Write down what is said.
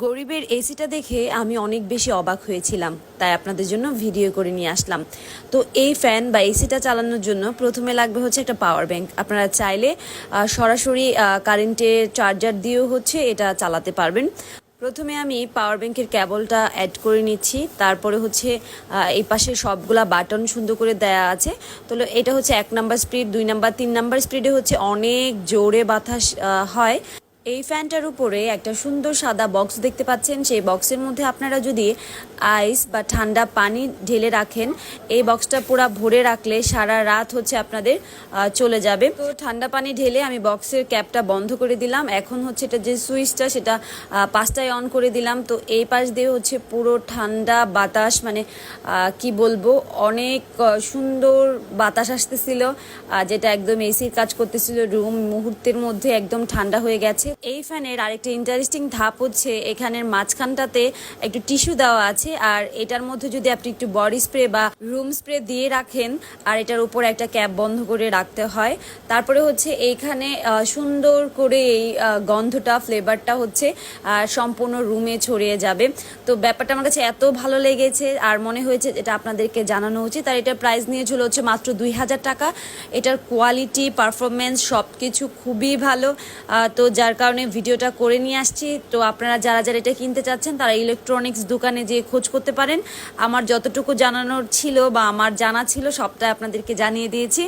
গরিবের এসিটা দেখে আমি অনেক বেশি অবাক হয়েছিলাম, তাই আপনাদের জন্য ভিডিও করে নিয়ে আসলাম। তো এই ফ্যান বা এসিটা চালানোর জন্য প্রথমে লাগবে হচ্ছে একটা পাওয়ার ব্যাংক। আপনারা চাইলে সরাসরি কারেন্টের চার্জার দিয়েও হচ্ছে এটা চালাতে পারবেন। প্রথমে আমি পাওয়ার ব্যাংকের কেবলটা অ্যাড করে নিচ্ছি, তারপরে হচ্ছে এই পাশে সবগুলা বাটন সুন্দর করে দেয়া আছে। তো এটা হচ্ছে 1 নাম্বার স্পিড, 2 নাম্বার, 3 নাম্বার স্পিডে হচ্ছে অনেক জোরে বাতাস হয়। এই ফ্যানটার উপরে একটা সুন্দর সাদা বক্স দেখতে পাচ্ছেন। সেই বক্সের মধ্যে আপনারা যদি আইস বা ঠান্ডা পানি ঢেলে রাখেন, এই বক্সটা পুরো ভরে রাখলে সারা রাত হচ্ছে আপনাদের চলে যাবে। তো ঠান্ডা পানি ঢেলে আমি বক্সের ক্যাপটা বন্ধ করে দিলাম। এখন হচ্ছে এটা যে সুইচটা সেটা 5টায় অন করে দিলাম। তো এই পাশ দিয়ে হচ্ছে পুরো ঠান্ডা বাতাস, মানে কি বলবো, অনেক সুন্দর বাতাস আসতেছিল, যেটা একদম এসির কাজ করতেছিল। রুম মুহূর্তের মধ্যে একদম ঠান্ডা হয়ে গেছে। এই ফ্যানের আরেকটা ইন্টারেস্টিং ধাপ হচ্ছে এখানের মাঝখানটাতে একটু টিস্যু দেওয়া আছে, আর এটার মধ্যে যদি আপনি একটু বডি স্প্রে বা রুম স্প্রে দিয়ে রাখেন, আর এটার উপর একটা ক্যাপ বন্ধ করে রাখতে হয়। তারপরে হচ্ছে এইখানে সুন্দর করে এই গন্ধটা, ফ্লেভারটা হচ্ছে সম্পূর্ণ রুমে ছড়িয়ে যাবে। তো ব্যাপারটা আমার কাছে এত ভালো লেগেছে আর মনে হয়েছে এটা আপনাদেরকে জানানো উচিত। আর এটার প্রাইস নিয়েছিল হচ্ছে মাত্র 2000 টাকা। এটার কোয়ালিটি, পারফরমেন্স সব কিছু খুবই ভালো। তো যার কারণে ভিডিওটা করে নিয়ে আসছি। তো আপনারা যারা যারা এটা কিনতে চাচ্ছেন তারা ইলেকট্রনিক্স দোকানে যেয়ে খোঁজ করতে পারেন। আমার যতটুকু জানানোর ছিল বা আমার জানা ছিল সবটা আপনাদেরকে জানিয়ে দিয়েছি।